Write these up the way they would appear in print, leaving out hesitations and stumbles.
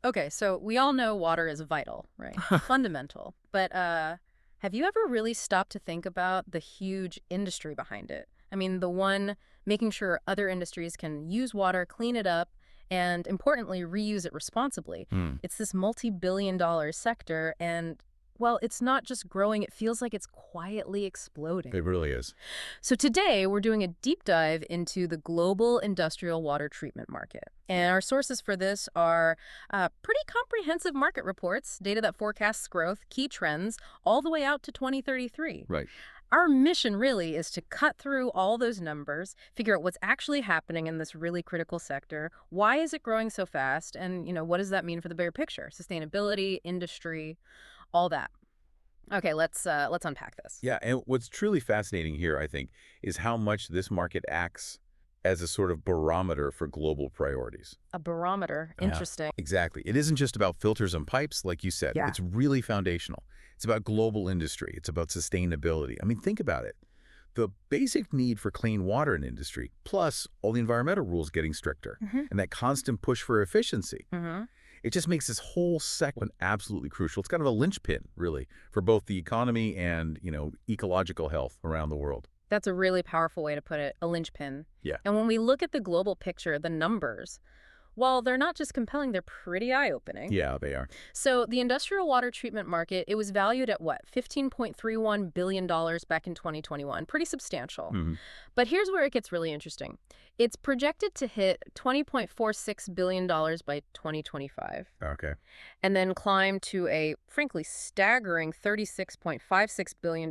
Okay, so we all know water is vital, right? Fundamental. But have you ever really stopped to think about the huge industry behind it? I mean, the one making sure other industries can use water, clean it up, and importantly, reuse it responsibly. Hmm. It's this multi-billion-dollar sector, and well, it's not just growing, it feels like it's quietly exploding. It really is. So today we're doing a deep dive into the global industrial water treatment market. And our sources for this are pretty comprehensive market reports, data that forecasts growth, key trends, all the way out to 2033. Right. Our mission really is to cut through all those numbers, figure out what's actually happening in this really critical sector, why is it growing so fast, and what does that mean for the bigger picture, sustainability, industry, all that. Okay, let's unpack this. Yeah, and what's truly fascinating here, I think, is how much this market acts as a sort of barometer for global priorities. A barometer. Yeah, Interesting. exactly. It isn't just about filters and pipes, like you said. Yeah. It's really foundational. It's about global industry. It's about sustainability. I mean, think about it. The basic need for clean water in industry, plus all the environmental rules getting stricter, Hmm. and that constant push for efficiency. Hmm. It just makes this whole segment absolutely crucial. It's kind of a linchpin, really, for both the economy and, ecological health around the world. That's a really powerful way to put it, a linchpin. Yeah. And when we look at the global picture, the numbers, well, they're not just compelling, they're pretty eye-opening. Yeah, they are. So the industrial water treatment market, it was valued at what, $15.31 billion back in 2021. Pretty substantial. Hmm. But here's where it gets really interesting. It's projected to hit $20.46 billion by 2025 Okay. and then climb to a, frankly, staggering $36.56 billion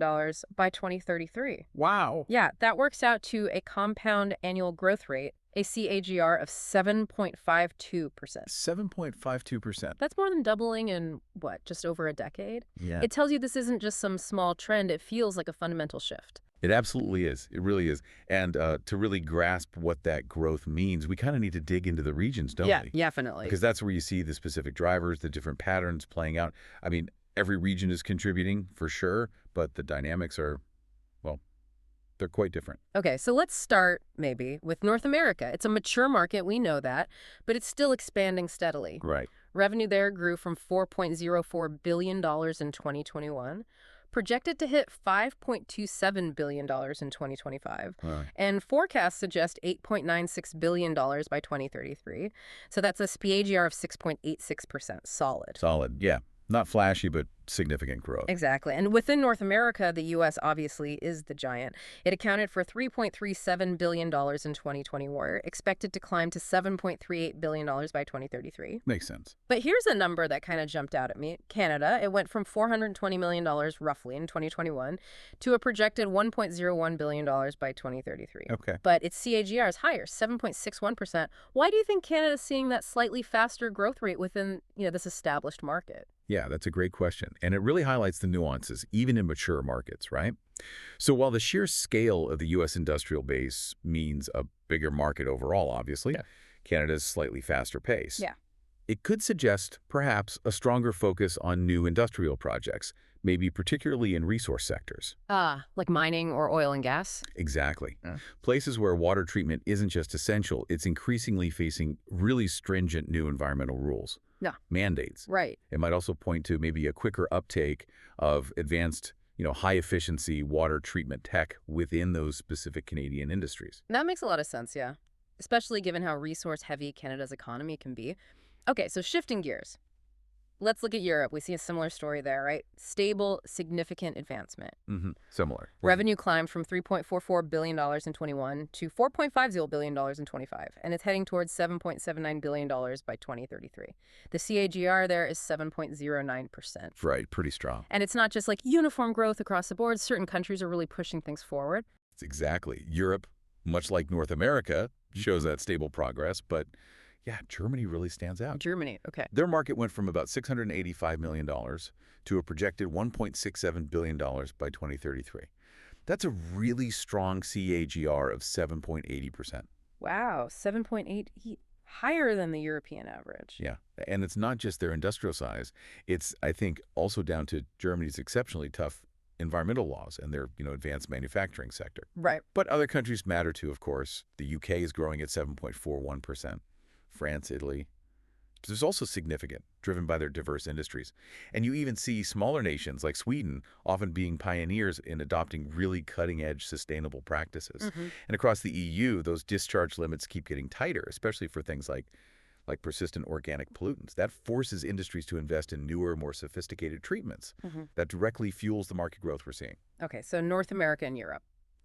by 2033. Wow. Yeah, that works out to a compound annual growth rate, a CAGR of 7.52%. 7.52%. That's more than doubling in, what, just over a decade? Yeah. It tells you this isn't just some small trend, it feels like a fundamental shift. It absolutely is. It really is. And to really grasp what that growth means, we kind of need to dig into the regions, don't we? Definitely. Because that's where you see the specific drivers, the different patterns playing out. I mean, every region is contributing for sure, but the dynamics are, well, they're quite different. Okay, so let's start, maybe, with North America. It's a mature market, we know that, but it's still expanding steadily. Right. Revenue there grew from $4.04 billion in 2021, projected to hit $5.27 billion in 2025, Right. and forecasts suggest $8.96 billion by 2033. So that's a CAGR of 6.86%, solid. Solid. Yeah. Not flashy, but significant growth. Exactly. And within North America, the U.S. obviously is the giant. It accounted for $3.37 billion in 2024, expected to climb to $7.38 billion by 2033. Makes sense. But here's a number that kind of jumped out at me. Canada, it went from $420 million roughly in 2021 to a projected $1.01 billion by 2033. Okay. But its CAGR is higher, 7.61%. Why do you think Canada's seeing that slightly faster growth rate within, this established market? Yeah, that's a great question. And it really highlights the nuances, even in mature markets, right? So while the sheer scale of the U.S. industrial base means a bigger market overall, obviously, Yeah. Canada's slightly faster pace. Yeah. It could suggest, perhaps, a stronger focus on new industrial projects, maybe particularly in resource sectors. Like mining or oil and gas? Exactly. Yeah. Places where water treatment isn't just essential, it's increasingly facing really stringent new environmental rules. Yeah. Mandates. Right. It might also point to maybe a quicker uptake of advanced, high-efficiency water treatment tech within those specific Canadian industries. That makes a lot of sense, yeah. Especially given how resource-heavy Canada's economy can be. Okay, so shifting gears. Let's look at Europe. We see a similar story there, right? Stable, significant advancement. Similar. Revenue climbed from $3.44 billion in 21 to $4.50 billion in 25, and it's heading towards $7.79 billion by 2033. The CAGR there is 7.09%. Right, pretty strong. And it's not just like uniform growth across the board. Certain countries are really pushing things forward. It's exactly. Europe, much like North America, shows that stable progress, but yeah, Germany really stands out. Germany, okay. Their market went from about $685 million to a projected $1.67 billion by 2033. That's a really strong CAGR of 7.80%. Wow, 7.8, higher than the European average. Yeah, and it's not just their industrial size. It's, I think, also down to Germany's exceptionally tough environmental laws and their, advanced manufacturing sector. Right. But other countries matter too, of course. The UK is growing at 7.41%. France, Italy, There's also significant, driven by their diverse industries. And you even see smaller nations like Sweden often being pioneers in adopting really cutting-edge sustainable practices. Hmm. And across the EU, those discharge limits keep getting tighter, especially for things like persistent organic pollutants. That forces industries to invest in newer, more sophisticated treatments. Hmm. That directly fuels the market growth we're seeing. Okay, so North America and Europe.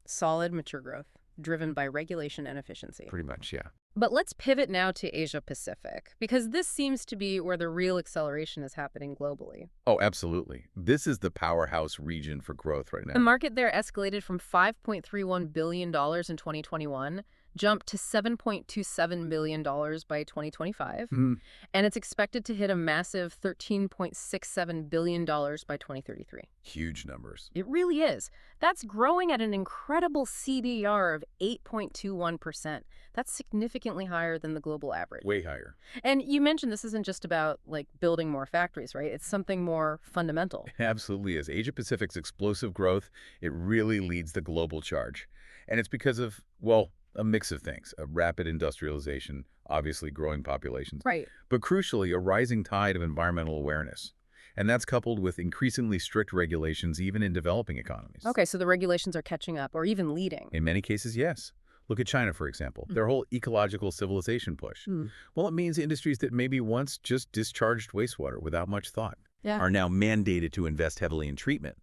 Solid, mature growth, driven by regulation and efficiency. Pretty much, yeah. But let's pivot now to Asia Pacific, because this seems to be where the real acceleration is happening globally. Oh, absolutely. This is the powerhouse region for growth right The now. market there escalated from $5.31 billion in 2021, jumped to $7.27 billion by 2025, Mhm. and it's expected to hit a massive $13.67 billion by 2033. Huge numbers. It really is. That's growing at an incredible CDR of 8.21%. That's significantly higher than the global average. Way higher. And you mentioned this isn't just about like building more factories, right? It's something more fundamental. It absolutely is. Asia Pacific's explosive growth, it really leads the global charge. And it's because of, well, a mix of things. A rapid industrialization, obviously growing populations, Right. but crucially, a rising tide of environmental awareness. And that's coupled with increasingly strict regulations even in developing economies. Okay, so the regulations are catching up or even leading. In many cases, yes. Look at China, for example. Their whole ecological civilization push. Hmm. Well, it means industries that maybe once just discharged wastewater without much thought Yeah. are now mandated to invest heavily in treatment.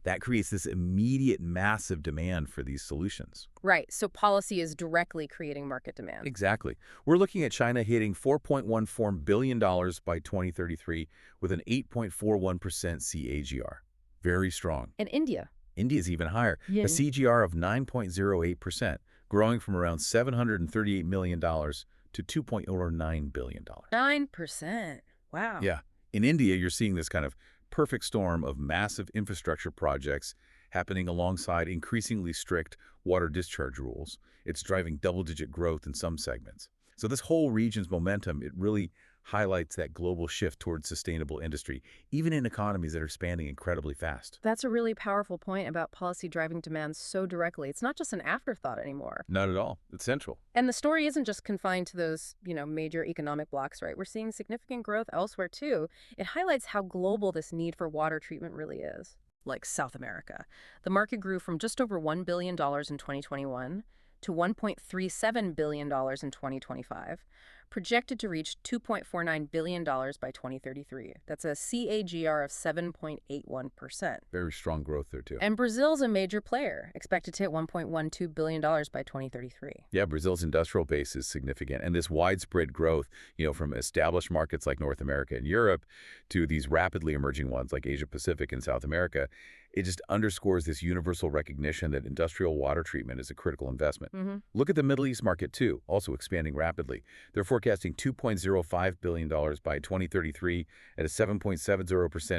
That creates this immediate massive demand for these solutions. Right. So policy is directly creating market demand. Exactly. We're looking at China hitting $4.14 billion by 2033 with an 8.41% CAGR. Very strong. And India. India's even higher, Yeah. a CAGR of 9.08%, growing from around $738 million to $2.09 billion. 9%. Wow. Yeah. In India, you're seeing this kind of perfect storm of massive infrastructure projects happening alongside increasingly strict water discharge rules. It's driving double-digit growth in some segments. So this whole region's momentum, it really highlights that global shift towards sustainable industry, even in economies that are expanding incredibly fast. That's a really powerful point about policy driving demand so directly. It's not just an afterthought anymore. Not at all. It's central. And the story isn't just confined to those, major economic blocks, right? We're seeing significant growth elsewhere too. It highlights how global this need for water treatment really is. Like South America. The market grew from just over $1 billion in 2021 to $1.37 billion in 2025, projected to reach $2.49 billion by 2033. That's a CAGR of 7.81%. Very strong growth there, too. And Brazil's a major player, expected to hit $1.12 billion by 2033. Yeah, Brazil's industrial base is significant. And this widespread growth, from established markets like North America and Europe to these rapidly emerging ones like Asia Pacific and South America, it just underscores this universal recognition that industrial water treatment is a critical investment. Mm-hmm. Look at the Middle East market, too, also expanding rapidly. They're forecasting $2.05 billion by 2033 at a 7.70%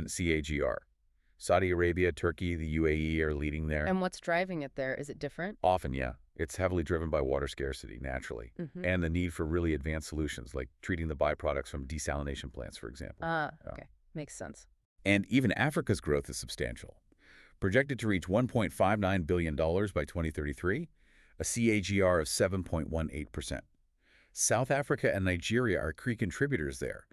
CAGR. Saudi Arabia, Turkey, the UAE are leading there. And what's driving it there? Is it different? Often, yeah. It's heavily driven by water scarcity, naturally, Mm-hmm. and the need for really advanced solutions, like treating the byproducts from desalination plants, for example. Okay. Makes sense. And even Africa's growth is substantial. Projected to reach $1.59 billion by 2033, a CAGR of 7.18%. South Africa and Nigeria are key contributors there,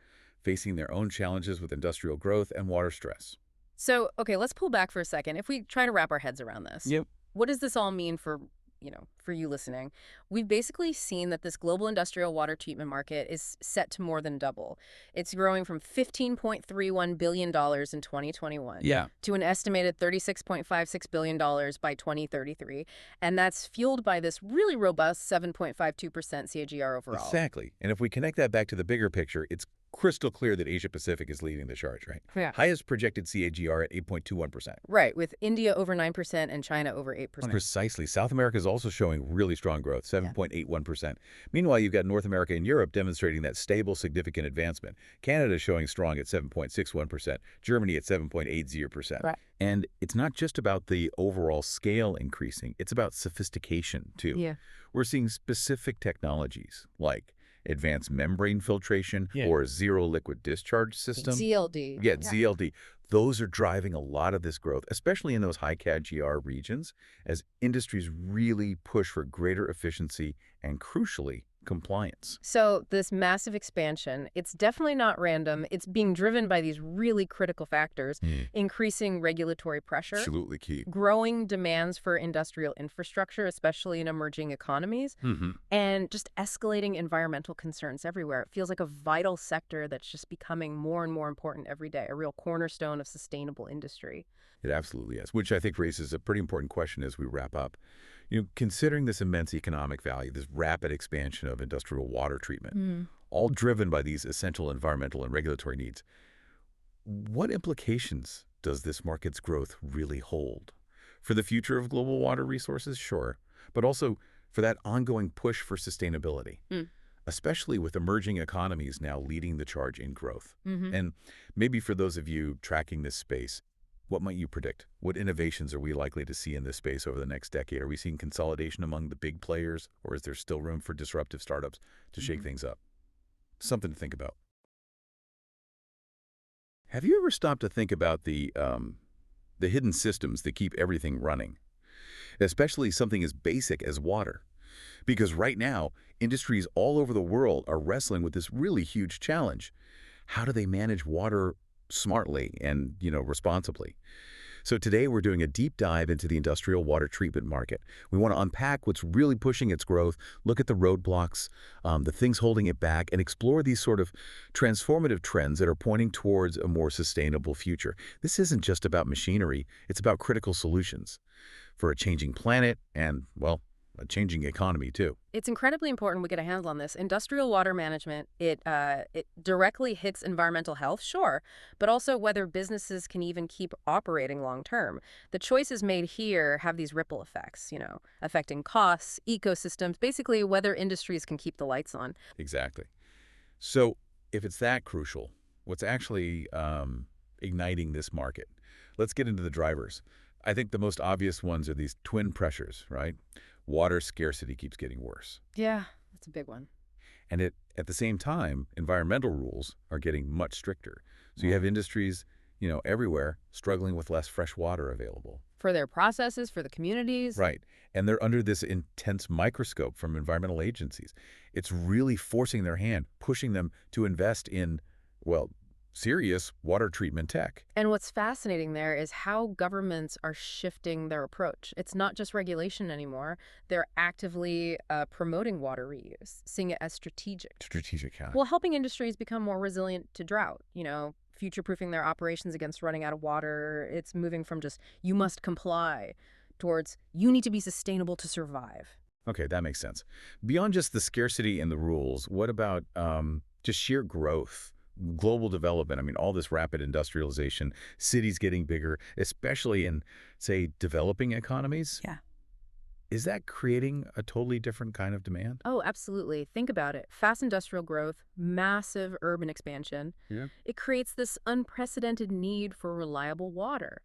facing their own challenges with industrial growth and water stress. So, okay, let's pull back for a second. If we try to wrap our heads around this, Yep. what does this all mean for you listening? We've basically seen that this global industrial water treatment market is set to more than double. It's growing from $15.31 billion in 2021 Yeah. to an estimated $36.56 billion by 2033. And that's fueled by this really robust 7.52% CAGR overall. Exactly. And if we connect that back to the bigger picture, it's crystal clear that Asia Pacific is leading the charge, right? Yeah. Highest projected CAGR at 8.21%. Right, with India over 9% and China over 8%. Precisely. South America is also showing really strong growth, 7.81%. Meanwhile, you've got North America and Europe demonstrating that stable, significant advancement. Canada showing strong at 7.61%, Germany at 7.80%. Right. And it's not just about the overall scale increasing, it's about sophistication, too. Yeah. We're seeing specific technologies like advanced membrane filtration or zero liquid discharge system. ZLD. Yeah, ZLD. Those are driving a lot of this growth, especially in those high CAGR regions, as industries really push for greater efficiency and, crucially, compliance. So this massive expansion, it's definitely not random. It's being driven by these really critical factors, Hmm. increasing regulatory pressure, Absolutely key. growing demands for industrial infrastructure, especially in emerging economies, Hmm. and just escalating environmental concerns everywhere. It feels like a vital sector that's just becoming more and more important every day, a real cornerstone of sustainable industry. It absolutely is, which I think raises a pretty important question as we wrap up. Considering this immense economic value, this rapid expansion of industrial water treatment, Mm. all driven by these essential environmental and regulatory needs, what implications does this market's growth really hold? For the future of global water resources, sure, but also for that ongoing push for sustainability, Mm. especially with emerging economies now leading the charge in growth. Hmm. And maybe for those of you tracking this space, what might you predict? What innovations are we likely to see in this space over the next decade? Are we seeing consolidation among the big players, or is there still room for disruptive startups to shake things up? Something to think about. Have you ever stopped to think about the hidden systems that keep everything running, especially something as basic as water? Because right now, industries all over the world are wrestling with this really huge challenge. How do they manage water smartly and, responsibly? So today we're doing a deep dive into the industrial water treatment market. We want to unpack what's really pushing its growth, look at the roadblocks, the things holding it back, and explore these sort of transformative trends that are pointing towards a more sustainable future. This isn't just about machinery, it's about critical solutions for a changing planet and, well, a changing economy too. It's incredibly important we get a handle on this. Industrial water management, it directly hits environmental health, sure, but also whether businesses can even keep operating long term. The choices made here have these ripple effects, affecting costs, ecosystems, basically whether industries can keep the lights on. Exactly. So if it's that crucial, what's actually igniting this market? Let's get into the drivers. I think the most obvious ones are these twin pressures, right? Water scarcity keeps getting worse. Yeah, that's a big one. And at the same time, environmental rules are getting much stricter. So you have industries, everywhere struggling with less fresh water available. For their processes, for the communities. Right. And they're under this intense microscope from environmental agencies. It's really forcing their hand, pushing them to invest in, well, serious water treatment tech. And what's fascinating there is how governments are shifting their approach. It's not just regulation anymore. They're actively promoting water reuse, seeing it as strategic. Strategic, huh? Well, helping industries become more resilient to drought, future-proofing their operations against running out of water. It's moving from just, you must comply, towards, you need to be sustainable to survive. Okay, that makes sense. Beyond just the scarcity and the rules, what about just sheer growth? Global development, I mean, all this rapid industrialization, cities getting bigger, especially in, say, developing economies. Yeah. Is that creating a totally different kind of demand? Oh, absolutely. Think about it. Fast industrial growth, massive urban expansion. Yeah. It creates this unprecedented need for reliable water.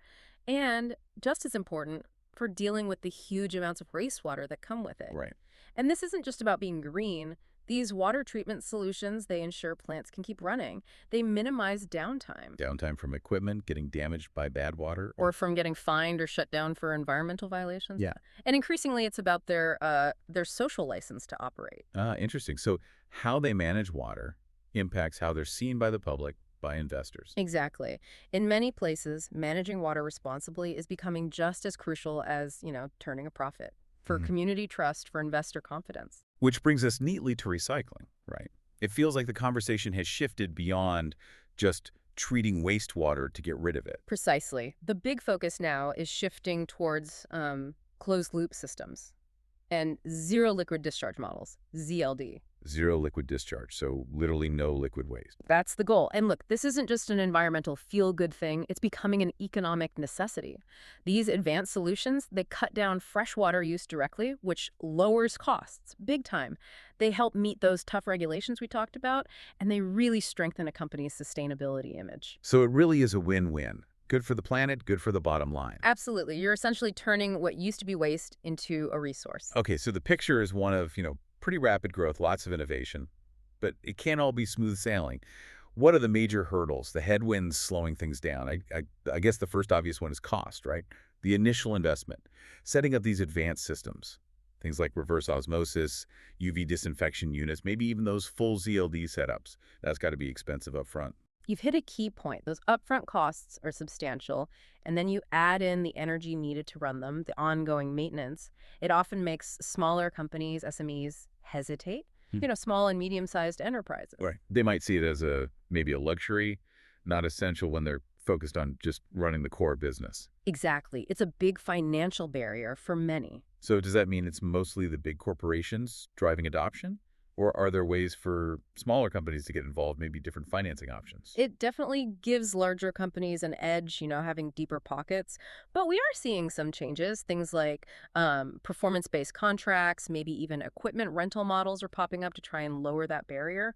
And just as important, for dealing with the huge amounts of wastewater that come with it. Right. And this isn't just about being green. These water treatment solutions, they ensure plants can keep running. They minimize downtime. Downtime from equipment getting damaged by bad water. Or from getting fined or shut down for environmental violations. Yeah. And increasingly, it's about their social license to operate. Interesting. So how they manage water impacts how they're seen by the public, by investors. Exactly. In many places, managing water responsibly is becoming just as crucial as, turning a profit for community trust, for investor confidence. Which brings us neatly to recycling, right? It feels like the conversation has shifted beyond just treating wastewater to get rid of it. Precisely. The big focus now is shifting towards closed-loop systems and zero liquid discharge models, ZLD. Zero liquid discharge, so literally no liquid waste. That's the goal. And look, this isn't just an environmental feel-good thing. It's becoming an economic necessity. These advanced solutions, they cut down freshwater use directly, which lowers costs big time. They help meet those tough regulations we talked about, and they really strengthen a company's sustainability image. So it really is a win-win. Good for the planet, good for the bottom line. Absolutely. You're essentially turning what used to be waste into a resource. Okay, so the picture is one of, pretty rapid growth, lots of innovation, but it can't all be smooth sailing. What are the major hurdles, the headwinds slowing things down? I guess the first obvious one is cost, right? The initial investment, setting up these advanced systems. Things like reverse osmosis, UV disinfection units, maybe even those full ZLD setups. That's got to be expensive up front. You've hit a key point. Those upfront costs are substantial, and then you add in the energy needed to run them, the ongoing maintenance. It often makes smaller companies, SMEs, hesitate, small and medium-sized enterprises. Right. They might see it as maybe a luxury, not essential when they're focused on just running the core business. Exactly. It's a big financial barrier for many. So does that mean it's mostly the big corporations driving adoption? Or are there ways for smaller companies to get involved, maybe different financing options? It definitely gives larger companies an edge, having deeper pockets. But we are seeing some changes. Things like performance-based contracts, maybe even equipment rental models are popping up to try and lower that barrier.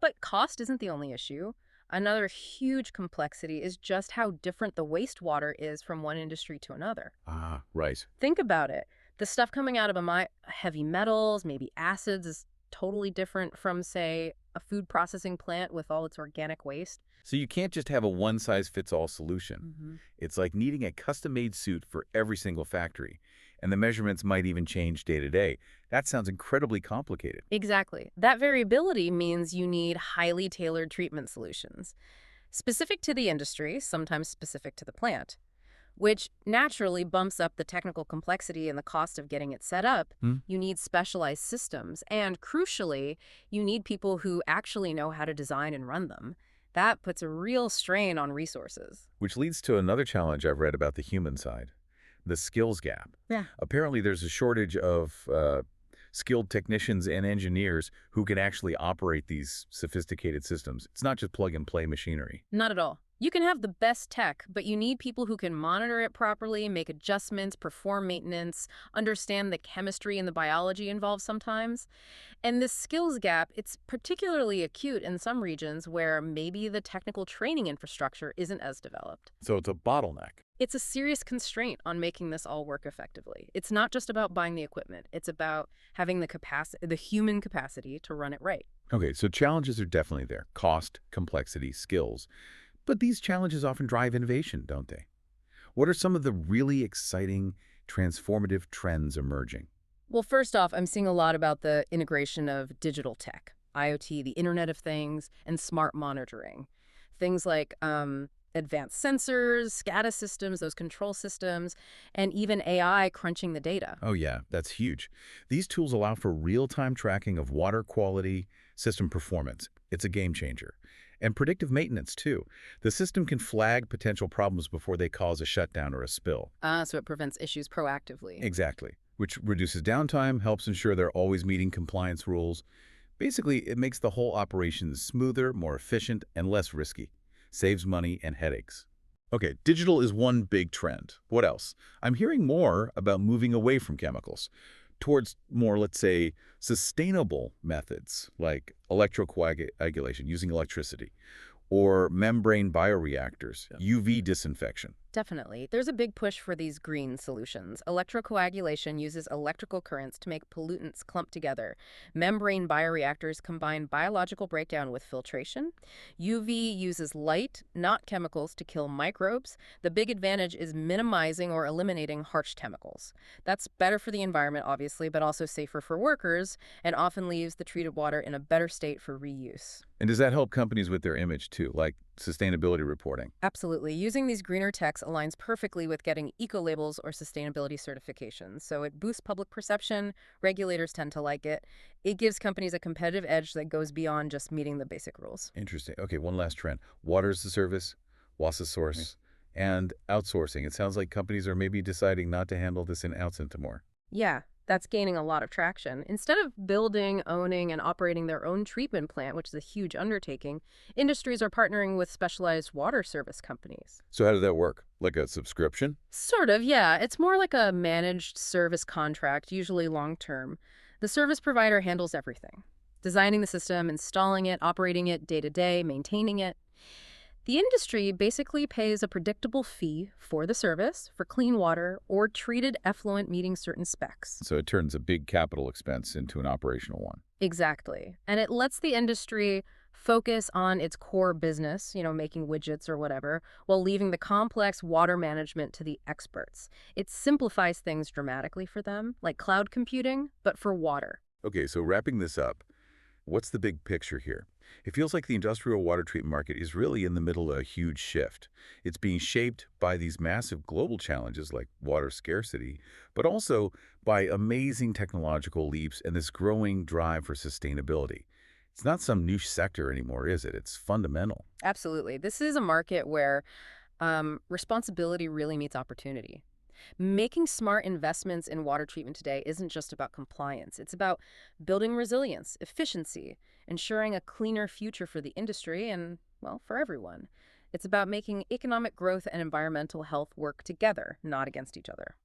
But cost isn't the only issue. Another huge complexity is just how different the wastewater is from one industry to another. Ah, right. Think about it. The stuff coming out of heavy metals, maybe acids, is totally different from, say, a food processing plant with all its organic waste. So you can't just have a one-size-fits-all solution. It's like needing a custom-made suit for every single factory, and the measurements might even change day to day. That sounds incredibly complicated. Exactly. That variability means you need highly tailored treatment solutions, specific to the industry, sometimes specific to the plant, which naturally bumps up the technical complexity and the cost of getting it set up. You need specialized systems, and crucially, you need people who actually know how to design and run them. That puts a real strain on resources. Which leads to another challenge I've read about the human side, the skills gap. Yeah. Apparently there's a shortage of skilled technicians and engineers who can actually operate these sophisticated systems. It's not just plug-and-play machinery. Not at all. You can have the best tech, but you need people who can monitor it properly, make adjustments, perform maintenance, understand the chemistry and the biology involved sometimes. And this skills gap, it's particularly acute in some regions where maybe the technical training infrastructure isn't as developed. So it's a bottleneck. It's a serious constraint on making this all work effectively. It's not just about buying the equipment. It's about having the human capacity to run it right. Okay, so challenges are definitely there. Cost, complexity, skills. But these challenges often drive innovation, don't they? What are some of the really exciting, transformative trends emerging? Well, first off, I'm seeing a lot about the integration of digital tech, IoT, the Internet of Things, and smart monitoring. Things like advanced sensors, SCADA systems, those control systems, and even AI crunching the data. Oh yeah, that's huge. These tools allow for real-time tracking of water quality, system performance. It's a game changer. And predictive maintenance, too. The system can flag potential problems before they cause a shutdown or a spill. So it prevents issues proactively. Exactly, which reduces downtime, helps ensure they're always meeting compliance rules. Basically, it makes the whole operation smoother, more efficient, and less risky. Saves money and headaches. Okay, digital is one big trend. What else? I'm hearing more about moving away from chemicals towards more, let's say, sustainable methods like electrocoagulation using electricity or membrane bioreactors, UV disinfection. Definitely. There's a big push for these green solutions. Electrocoagulation uses electrical currents to make pollutants clump together. Membrane bioreactors combine biological breakdown with filtration. UV uses light, not chemicals, to kill microbes. The big advantage is minimizing or eliminating harsh chemicals. That's better for the environment, obviously, but also safer for workers, and often leaves the treated water in a better state for reuse. And does that help companies with their image too, like sustainability reporting? Absolutely. Using these greener techs aligns perfectly with getting eco-labels or sustainability certifications. So it boosts public perception, regulators tend to like it. It gives companies a competitive edge that goes beyond just meeting the basic rules. Interesting. Okay, one last trend. Water as a service, WAS as source, and outsourcing. It sounds like companies are maybe deciding not to handle this in-house anymore. Yeah, that's gaining a lot of traction. Instead of building, owning, and operating their own treatment plant, which is a huge undertaking, industries are partnering with specialized water service companies. So how does that work? Like a subscription? Sort of, yeah. It's more like a managed service contract, usually long-term. The service provider handles everything. Designing the system, installing it, operating it day to day, maintaining it. The industry basically pays a predictable fee for the service, for clean water, or treated effluent meeting certain specs. So it turns a big capital expense into an operational one. Exactly. And it lets the industry focus on its core business, making widgets or whatever, while leaving the complex water management to the experts. It simplifies things dramatically for them, like cloud computing, but for water. Okay, so wrapping this up, what's the big picture here? It feels like the industrial water treatment market is really in the middle of a huge shift. It's being shaped by these massive global challenges like water scarcity, but also by amazing technological leaps and this growing drive for sustainability. It's not some niche sector anymore, is it? It's fundamental. Absolutely. This is a market where responsibility really meets opportunity. Making smart investments in water treatment today isn't just about compliance. It's about building resilience, efficiency, ensuring a cleaner future for the industry and, well, for everyone. It's about making economic growth and environmental health work together, not against each other.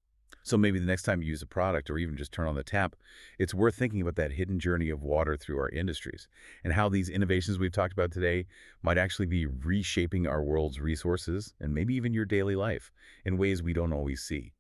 So maybe the next time you use a product or even just turn on the tap, it's worth thinking about that hidden journey of water through our industries and how these innovations we've talked about today might actually be reshaping our world's resources and maybe even your daily life in ways we don't always see.